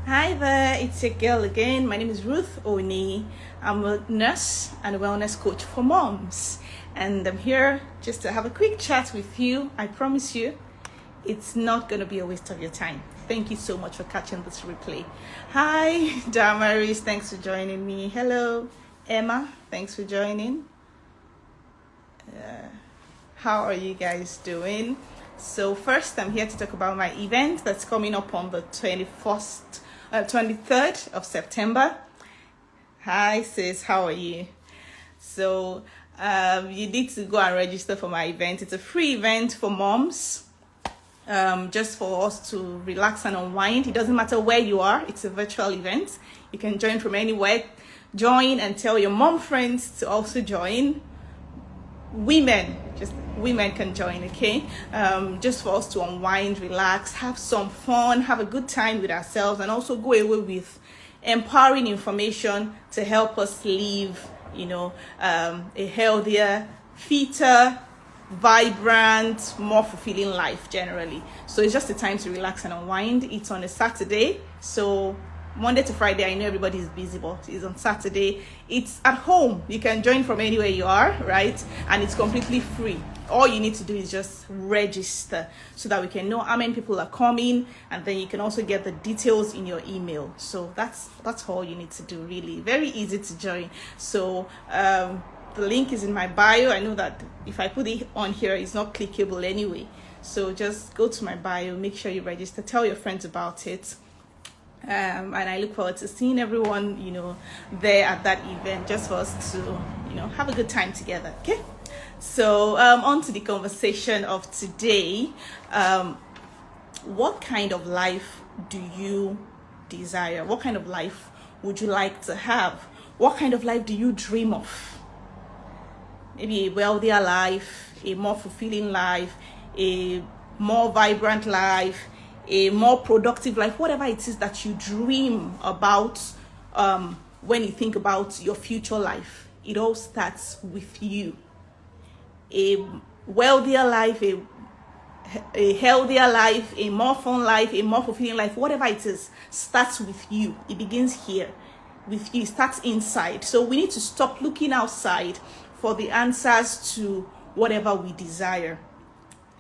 Hi there, it's your girl again. My name is Ruth Oni. I'm a nurse and a wellness coach for moms. And I'm here just to have a quick chat with you. I promise you, it's not going to be a waste of your time. Thank you so much for catching this replay. Hi, Damaris, thanks for joining me. Hello, Emma, thanks for joining. How are you guys doing? So first, I'm here to talk about my event that's coming up on the 23rd of September. Hi sis, how are you? So you need to go and register for my event. It's a free event for moms, just for us to relax and unwind. It doesn't matter where you are. It's a virtual event. You can join from anywhere. Join and tell your mom friends to also join. Women can join, okay? Just for us to unwind, relax, have some fun, have a good time with ourselves, and also go away with empowering information to help us live, a healthier, fitter, vibrant, more fulfilling life generally. So it's just a time to relax and unwind. It's on a Saturday, so Monday to Friday, I know everybody is busy, but it's on Saturday. It's at home. You can join from anywhere you are, right? And it's completely free. All you need to do is just register so that we can know how many people are coming, and then you can also get the details in your email. So that's all you need to do, really. Very easy to join. So the link is in my bio. I know that if I put it on here, it's not clickable anyway. So just go to my bio, make sure you register, tell your friends about it. And I look forward to seeing everyone, there at that event, just for us to, have a good time together. Okay. So, on to the conversation of today. What kind of life do you desire? What kind of life would you like to have? What kind of life do you dream of? Maybe a wealthier life, a more fulfilling life, a more vibrant life, a more productive life, whatever it is that you dream about when you think about your future life. It all starts with you. A wealthier life, a healthier life, a more fun life, a more fulfilling life, whatever it is, starts with you. It begins here with you. It starts inside. So we need to stop looking outside for the answers to whatever we desire.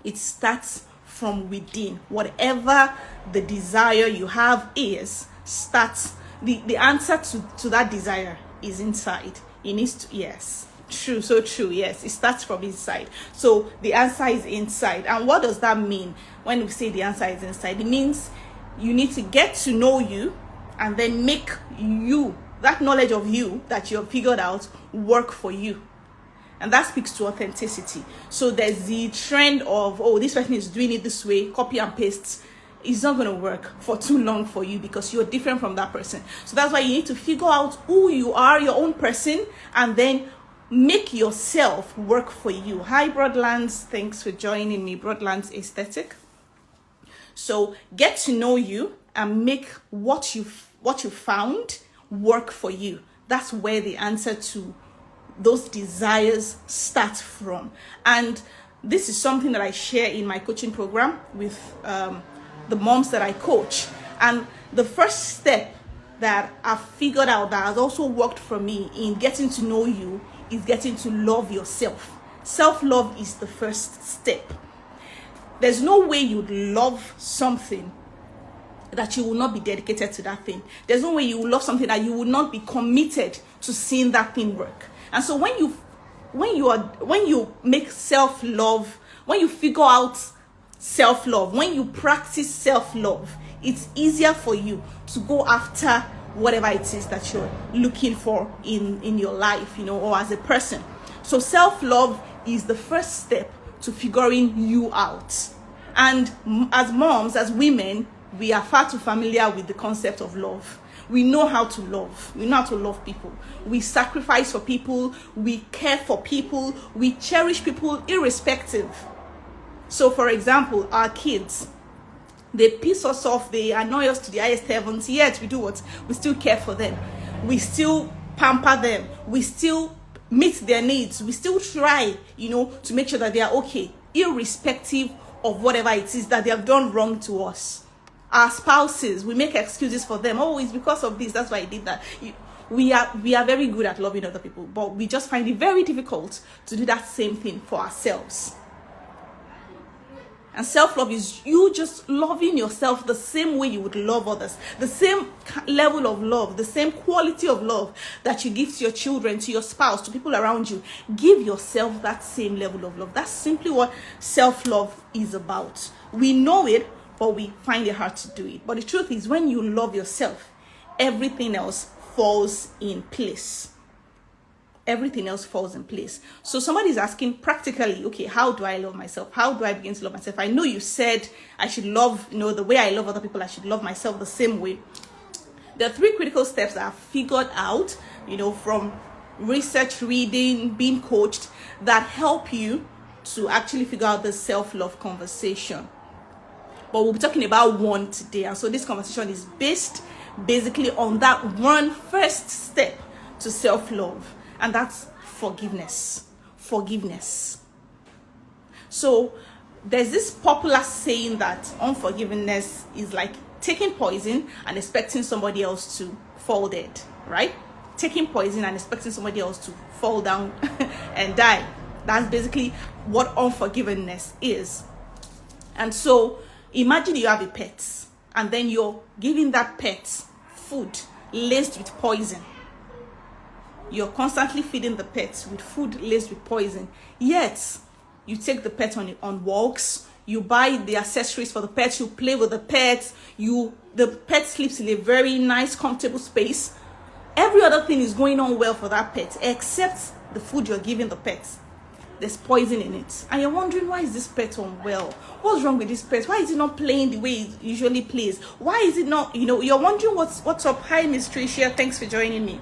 It starts from within. Whatever the desire you have is, starts the answer to that desire is inside. It needs to, yes, true, so true, yes, it starts from inside. So the answer is inside. And what does that mean when we say the answer is inside? It means you need to get to know you and then make you, that knowledge of you that you have figured out, work for you. And that speaks to authenticity. So there's the trend of, this person is doing it this way, copy and paste. It's not going to work for too long for you because you're different from that person. So that's why you need to figure out who you are, your own person, and then make yourself work for you. Hi, Broadlands. Thanks for joining me, Broadlands Aesthetic. So get to know you and make what you found work for you. That's where the answer to those desires start from. And this is something that I share in my coaching program with the moms that I coach. And the first step that I've figured out that has also worked for me in getting to know you is getting to love yourself. Self-love is the first step. There's no way you'd love something that you will not be dedicated to that thing. There's no way you will love something that you will not be committed to seeing that thing work. And so when you make self-love, when you figure out self-love, when you practice self-love, it's easier for you to go after whatever it is that you're looking for in your life, or as a person. So self-love is the first step to figuring you out. And as moms, as women, we are far too familiar with the concept of love. We know how to love. We know how to love people. We sacrifice for people. We care for people. We cherish people irrespective. So, for example, our kids, they piss us off. They annoy us to the highest heavens. Yet we do what? We still care for them. We still pamper them. We still meet their needs. We still try, to make sure that they are okay, irrespective of whatever it is that they have done wrong to us. Our spouses, we make excuses for them. Oh, it's because of this, that's why I did that. We are very good at loving other people, but we just find it very difficult to do that same thing for ourselves. And self-love is you just loving yourself the same way you would love others, the same level of love, the same quality of love that you give to your children, to your spouse, to people around you. Give yourself that same level of love. That's simply what self-love is about. We know it, but we find it hard to do it. But the truth is, when you love yourself, everything else falls in place. Everything else falls in place. So somebody is asking practically, okay, how do I love myself? How do I begin to love myself? I know you said I should love, the way I love other people, I should love myself the same way. There are 3 critical steps that I've figured out, from research, reading, being coached, that help you to actually figure out the self-love conversation. But we'll be talking about one today. And so this conversation is based basically on that one first step to self-love. And that's forgiveness. Forgiveness. So there's this popular saying that unforgiveness is like taking poison and expecting somebody else to fall dead, right? Taking poison and expecting somebody else to fall down and die. That's basically what unforgiveness is. And so imagine you have a pet and then you're giving that pet food laced with poison. You're constantly feeding the pet with food laced with poison. Yet, you take the pet on walks, you buy the accessories for the pet, you play with the pet, the pet sleeps in a very nice, comfortable space. Every other thing is going on well for that pet, except the food you're giving the pet. There's poison in it. And you're wondering, why is this pet unwell? What's wrong with this pet? Why is it not playing the way it usually plays? Why is it not, you're wondering what's up. Hi, Miss Tricia, thanks for joining me.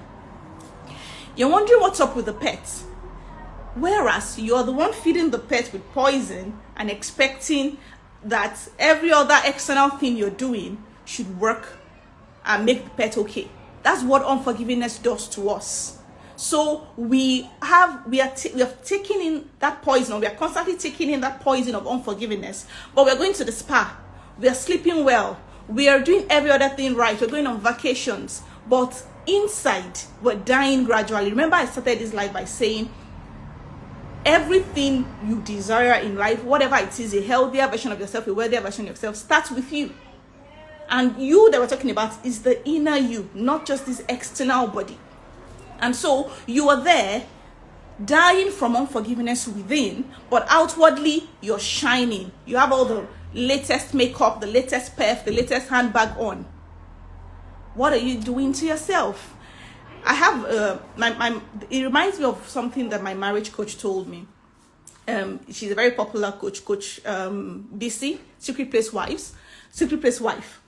You're wondering what's up with the pet. Whereas you're the one feeding the pet with poison and expecting that every other external thing you're doing should work and make the pet okay. That's what unforgiveness does to us. So we are taking in that poison, or we are constantly taking in that poison of unforgiveness. But we're going to the spa. We are sleeping well. We are doing every other thing right. We're going on vacations. But inside, we're dying gradually. Remember, I started this life by saying everything you desire in life, whatever it is, a healthier version of yourself, a wealthier version of yourself, starts with you. And you that we're talking about is the inner you, not just this external body. And so you are there dying from unforgiveness within, but outwardly you're shining. You have all the latest makeup, the latest perf, the latest handbag on. What are you doing to yourself? I have it reminds me of something that my marriage coach told me. She's a very popular coach, BC, Secret Place Wife.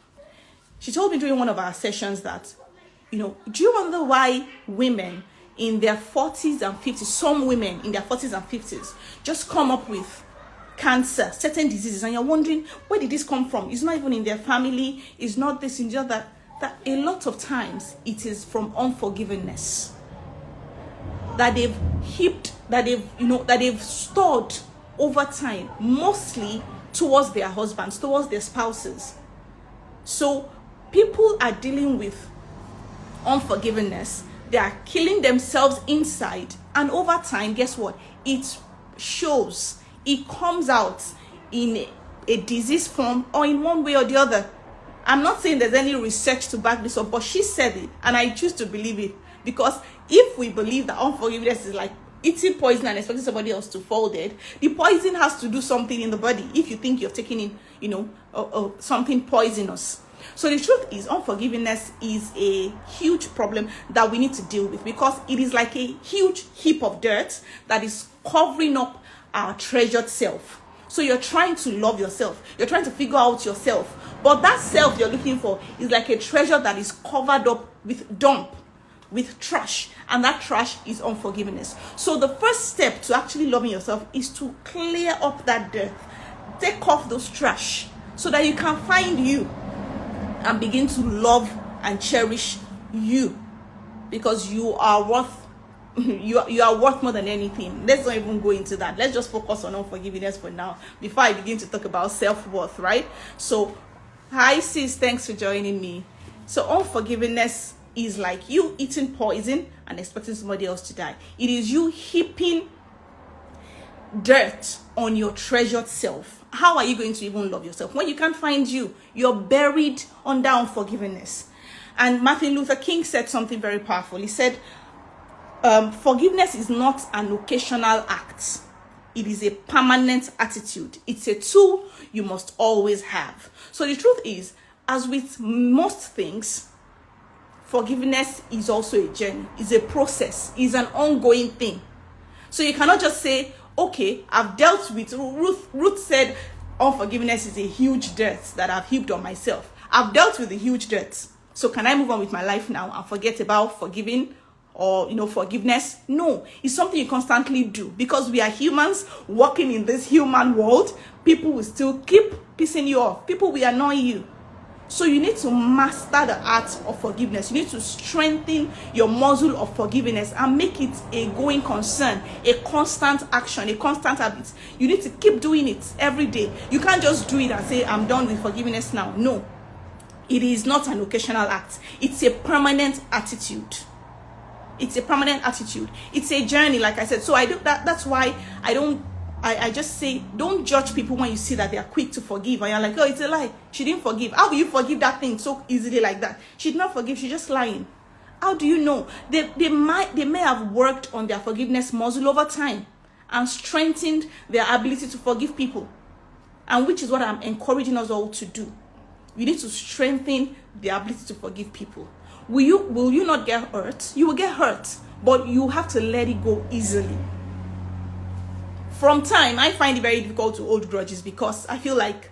She told me during one of our sessions that, do you wonder why women in their 40s and 50s, some women in their 40s and 50s, just come up with cancer, certain diseases, and you're wondering, where did this come from? It's not even in their family, it's not this, it's just that a lot of times it is from unforgiveness that they've heaped, that they've stored over time, mostly towards their husbands, towards their spouses. So people are dealing with unforgiveness. They are killing themselves inside, and over time, guess what? It shows. It comes out in a disease form or in one way or the other. I'm not saying there's any research to back this up, but she said it, and I choose to believe it. Because if we believe that unforgiveness is like eating poison and expecting somebody else to fall dead, the poison has to do something in the body. If you think you're taking in, something poisonous. So the truth is, unforgiveness is a huge problem that we need to deal with, because it is like a huge heap of dirt that is covering up our treasured self. So you're trying to love yourself. You're trying to figure out yourself. But that self you're looking for is like a treasure that is covered up with dump, with trash. And that trash is unforgiveness. So the first step to actually loving yourself is to clear up that dirt. Take off those trash so that you can find you and begin to love and cherish you. Because you are worth you are worth more than anything. Let's not even go into that. Let's just focus on unforgiveness for now before I begin to talk about self-worth, right? So Hi sis, thanks for joining me. So unforgiveness is like you eating poison and expecting somebody else to die. It is you heaping dirt on your treasured self. How are you going to even love yourself when you can't find you? You're buried under unforgiveness. And Martin Luther King said something very powerful. He said, forgiveness is not an occasional act. It is a permanent attitude. It's a tool you must always have. So the truth is, as with most things, forgiveness is also a journey. It's a process. It's an ongoing thing. So you cannot just say, okay, I've dealt with Ruth said unforgiveness is a huge dirt that I've heaped on myself. I've dealt with the huge dirt. So can I move on with my life now and forget about forgiving or forgiveness? No, it's something you constantly do, because we are humans walking in this human world. People will still keep pissing you off. People will annoy you. So you need to master the art of forgiveness. You need to strengthen your muscle of forgiveness and make it a going concern, a constant action, a constant habit. You need to keep doing it every day. You can't just do it and say, I'm done with forgiveness now. No, it is not an occasional act. It's a permanent attitude. It's a permanent attitude. It's a journey, like I said. So I do that. That's why I just say, don't judge people when you see that they are quick to forgive and you're like, oh, it's a lie. She didn't forgive. How will you forgive that thing so easily like that? She did not forgive. She's just lying. How do you know? They may have worked on their forgiveness muscle over time and strengthened their ability to forgive people, and which is what I'm encouraging us all to do. You need to strengthen the ability to forgive people. Will you not get hurt? You will get hurt, but you have to let it go easily. From time, I find it very difficult to hold grudges, because I feel like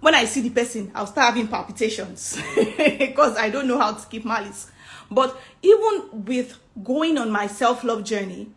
when I see the person, I'll start having palpitations because I don't know how to keep malice. But even with going on my self-love journey,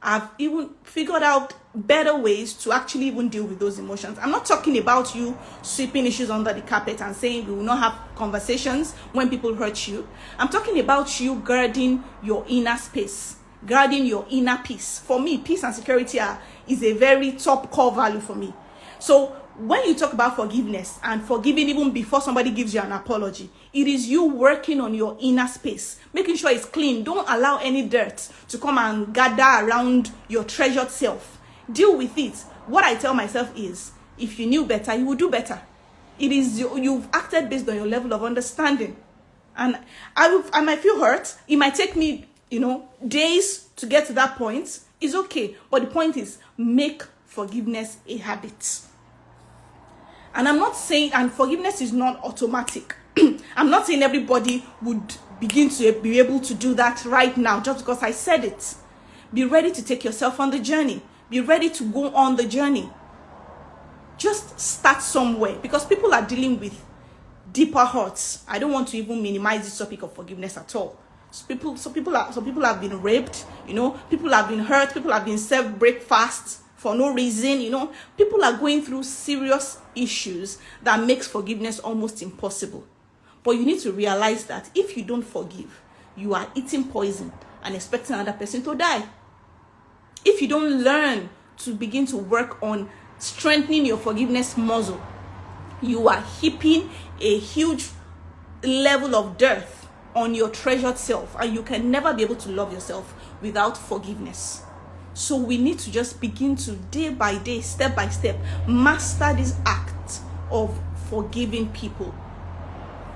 I've even figured out better ways to actually even deal with those emotions. I'm not talking about you sweeping issues under the carpet and saying we will not have conversations when people hurt you. I'm talking about you guarding your inner space, guarding your inner peace. For me, peace and security is a very top core value for me. So when you talk about forgiveness and forgiving even before somebody gives you an apology, it is you working on your inner space, making sure it's clean. Don't allow any dirt to come and gather around your treasured self. Deal with it. What I tell myself is, if you knew better, you would do better. It is you've acted based on your level of understanding. And I might feel hurt. It might take me days to get to that point. It's okay. But the point is, make forgiveness a habit. And I'm not saying, and forgiveness is not automatic. I'm not saying everybody would begin to be able to do that right now just because I said it. Be ready to take yourself on the journey. Be ready to go on the journey. Just start somewhere, because people are dealing with deeper hurts. I don't want to even minimize this topic of forgiveness at all. Some people have been raped, people have been hurt, people have been served breakfast for no reason, people are going through serious issues that makes forgiveness almost impossible. But you need to realize that if you don't forgive, you are eating poison and expecting another person to die. If you don't learn to begin to work on strengthening your forgiveness muscle, you are heaping a huge level of dirt on your treasured self, and you can never be able to love yourself without forgiveness. So we need to just begin to, day by day, step by step, master this act of forgiving people.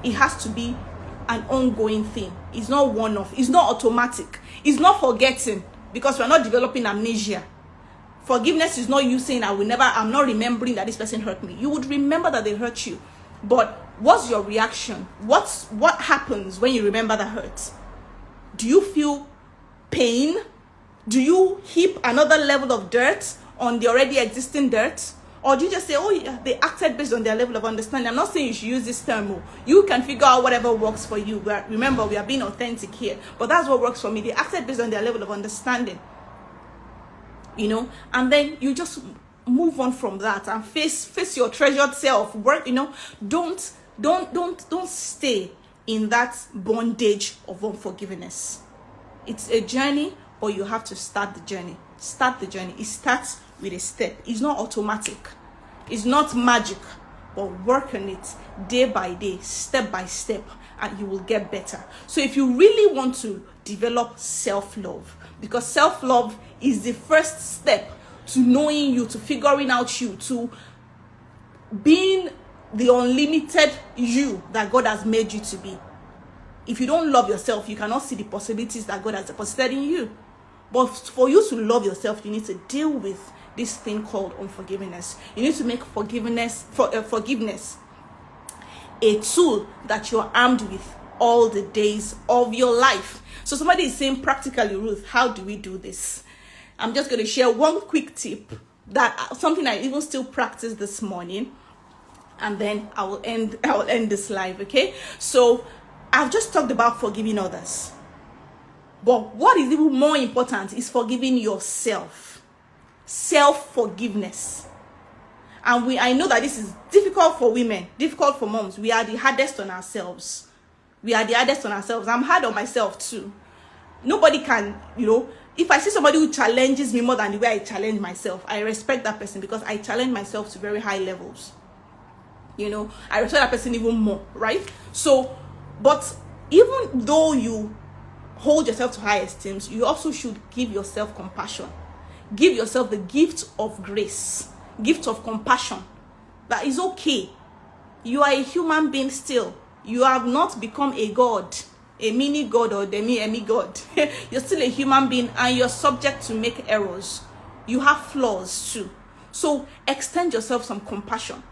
It has to be an ongoing thing. It's not one-off. It's not automatic. It's not forgetting, because we're not developing amnesia. Forgiveness is not you saying, I'm not remembering that this person hurt me. You would remember that they hurt you. But what's your reaction? What happens when you remember the hurt? Do you feel pain? Do you heap another level of dirt on the already existing dirt? Or do you just say, oh yeah, they acted based on their level of understanding? I'm not saying you should use this term. You can figure out whatever works for you. Remember, we are being authentic here. But that's what works for me. They acted based on their level of understanding. And then you just move on from that and face your treasured self. Work, don't stay in that bondage of unforgiveness. It's a journey, but you have to start the journey. Start the journey. It starts with a step. It's not automatic. It's not magic. but work on it day by day, step by step, and you will get better. So if you really want to develop self-love, because self-love is the first step to knowing you, to figuring out you, to being the unlimited you that God has made you to be. If you don't love yourself, you cannot see the possibilities that God has deposited in you. But for you to love yourself, you need to deal with this thing called unforgiveness. You need to make forgiveness a tool that you're armed with all the days of your life. So somebody is saying, practically, Ruth, how do we do this? I'm just going to share one quick tip, that something I even still practice this morning, and then I will end this live. Okay, so I've just talked about forgiving others, but what is even more important is forgiving yourself. Self-forgiveness. And I know that this is difficult for women, difficult for moms. We are the hardest on ourselves. I'm hard on myself too. Nobody can, if I see somebody who challenges me more than the way I challenge myself, I respect that person, because I challenge myself to very high levels. I respect that person even more, right? So, but even though you hold yourself to high esteem, you also should give yourself compassion. Give yourself the gift of grace, gift of compassion. That is okay. You are a human being still. You have not become a god, a mini god or demi god. You're still a human being, and you're subject to make errors. You have flaws too. So extend yourself some compassion.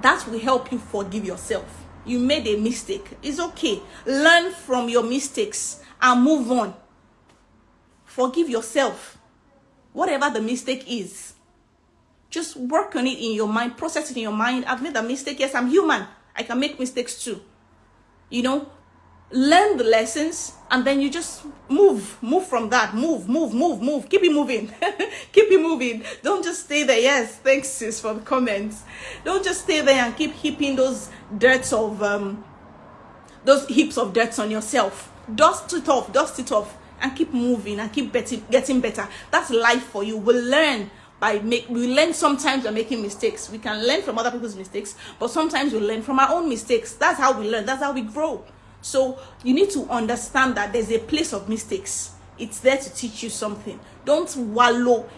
That will help you forgive yourself. You made a mistake. It's okay. Learn from your mistakes and move on. Forgive yourself. Whatever the mistake is, just work on it in your mind, process it in your mind. I've made a mistake. Yes, I'm human. I can make mistakes too. Learn the lessons, and then you just move from that. Move. Keep it moving. Keep it moving. Don't just stay there. Yes, thanks sis for the comments. Don't just stay there and keep heaping those heaps of dirt on yourself. Dust it off, and keep moving and keep getting better. That's life for you. We learn sometimes by making mistakes. We can learn from other people's mistakes, but sometimes we learn from our own mistakes. That's how we learn. That's how we grow. So you need to understand that there's a place of mistakes. It's there to teach you something. Don't wallow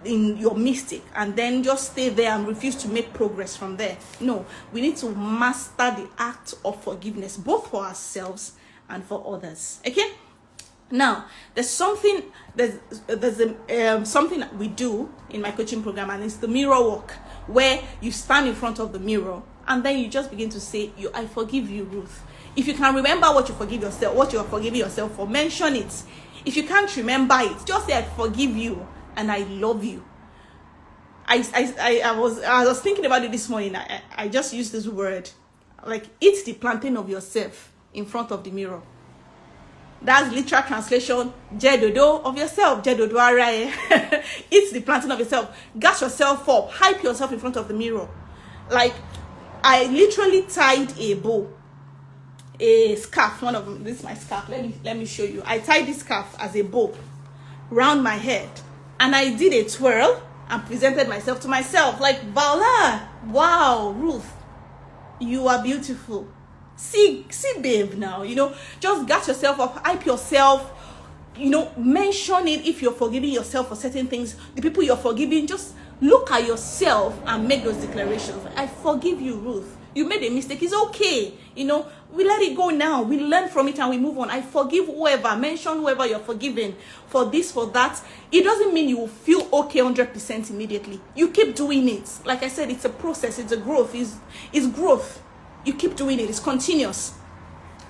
in your mistake and then just stay there and refuse to make progress from there. No, we need to master the act of forgiveness, both for ourselves and for others. Okay? Now, there's something that we do in my coaching program, and it's the mirror walk, where you stand in front of the mirror and then you just begin to say, I forgive you, Ruth. If you can remember what you are forgiving yourself for, mention it. If you can't remember it, just say, I forgive you and I love you. I was thinking about it this morning. I just used this word, like, eat the plantain of yourself in front of the mirror. That's literal translation, jedodo of yourself, jedodo arae. Eat the plantain of yourself. Gas yourself up, hype yourself in front of the mirror. Like, I literally tied a scarf. One of them, this is my scarf. Let me show you. I tied this scarf as a bow round my head, and I did a twirl and presented myself to myself, like, voila, wow, Ruth, you are beautiful. See babe now, just gas yourself up, hype yourself, mention it. If you're forgiving yourself for certain things, the people you're forgiving, just look at yourself and make those declarations. I forgive you, Ruth. You made a mistake. It's okay. We let it go now. We learn from it and we move on. I forgive whoever. Mention whoever you're forgiving for this, for that. It doesn't mean you will feel okay 100% immediately. You keep doing it. Like I said, it's a process. It's a growth. It's growth. You keep doing it. It's continuous.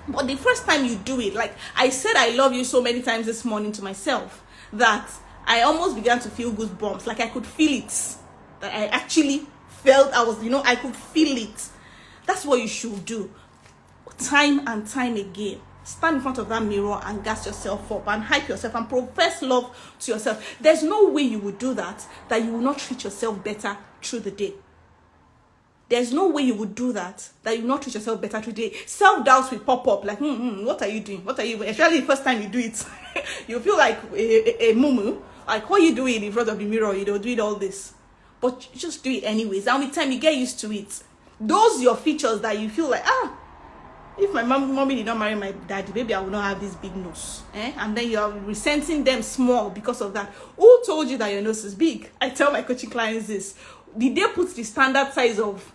But the first time you do it, like I said, I love you so many times this morning to myself that I almost began to feel goosebumps. Like I could feel it. That I actually felt I could feel it. That's what you should do. Time and time again. Stand in front of that mirror and gas yourself up and hype yourself and profess love to yourself. There's no way you would do that you will not treat yourself better through the day. There's no way you would do that you will not treat yourself better through the day. Self-doubts will pop up like, what are you doing? Especially the first time you do it. You feel like a mumu. Like, what are you doing in front of the mirror? You don't do it all this. but just do it anyways. And with time, you get used to it. Those your features that you feel like, if my mommy did not marry my daddy, maybe I would not have this big nose. And then you're resenting them small because of that. Who told you that your nose is big? I tell my coaching clients this. Did they put the standard size of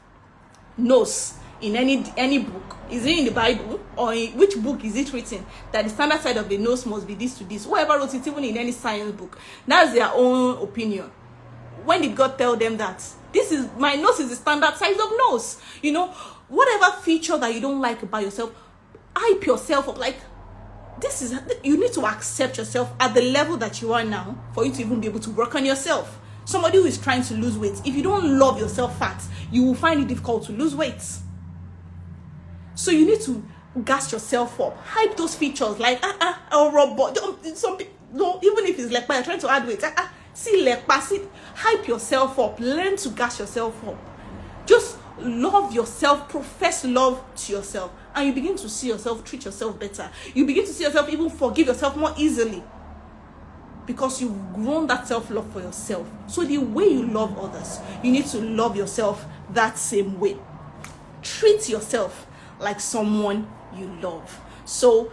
nose in any book? Is it in the Bible, or in which book is it written that the standard size of the nose must be this to this? Whoever wrote it, even in any science book, that's their own opinion. When did God tell them that my nose is the standard size of nose? Whatever feature that you don't like about yourself, hype yourself up. Like, you need to accept yourself at the level that you are now for you to even be able to work on yourself. Somebody who is trying to lose weight, if you don't love yourself fat, you will find it difficult to lose weight. So you need to gas yourself up, hype those features like robot. Some people, no, even if it's like you're trying to add weight, hype yourself up, learn to gas yourself up. Just love yourself, profess love to yourself, and you begin to see yourself treat yourself better. You begin to see yourself even forgive yourself more easily, because you've grown that self-love for yourself. So the way you love others, you need to love yourself that same way. Treat yourself like someone you love. So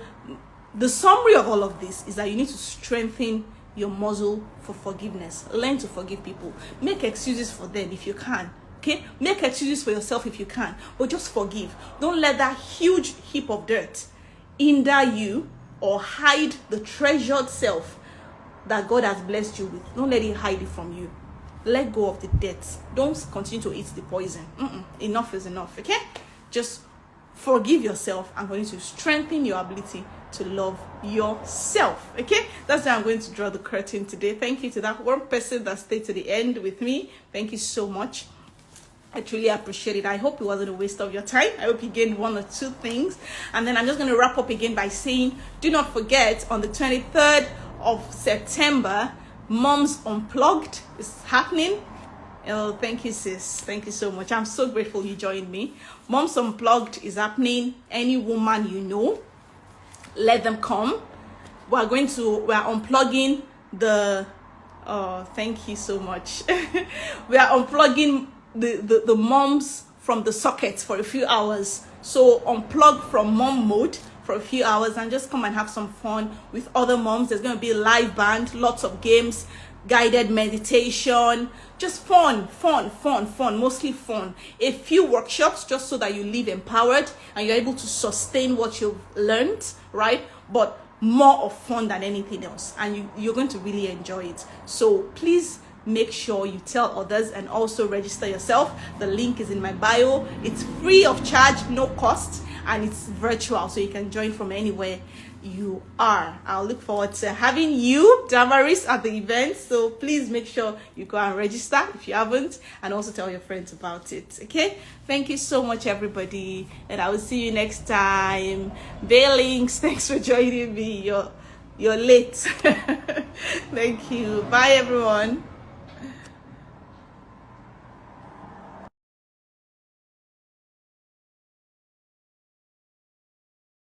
the summary of all of this is that you need to strengthen your muscle for forgiveness. Learn to forgive people. Make excuses for them if you can. Okay? Make excuses for yourself if you can. But just forgive. Don't let that huge heap of dirt hinder you or hide the treasured self that God has blessed you with. Don't let it hide it from you. Let go of the dirt. Don't continue to eat the poison. Enough is enough. Okay? Just forgive yourself and going to strengthen your ability to love yourself. Okay, that's why I'm going to draw the curtain today. Thank you to that one person that stayed to the end with me. Thank you so much. I truly appreciate it. I hope it wasn't a waste of your time. I hope you gained one or two things. And then I'm just going to wrap up again by saying, do not forget, on the 23rd of September, Moms Unplugged is happening. Oh, thank you, sis. Thank you so much. I'm so grateful you joined me. Moms Unplugged is happening. Any woman you know, let them come. We're unplugging the thank you so much. We are unplugging the moms from the sockets for a few hours. So unplug from mom mode for a few hours and just come and have some fun with other moms. There's going to be a live band, lots of games, guided meditation, just fun, mostly fun. A few workshops just so that you live empowered and you're able to sustain what you've learned, right? But more of fun than anything else, and you're going to really enjoy it. So please make sure you tell others and also register yourself. The link is in my bio. It's free of charge, no cost, and it's virtual, so you can join from anywhere you are. I'll look forward to having you, Damaris, at the event. So please make sure you go and register if you haven't, and also tell your friends about it. Okay, thank you so much, everybody, and I will see you next time. Bailings, thanks for joining me. You're late. Thank you. Bye, everyone.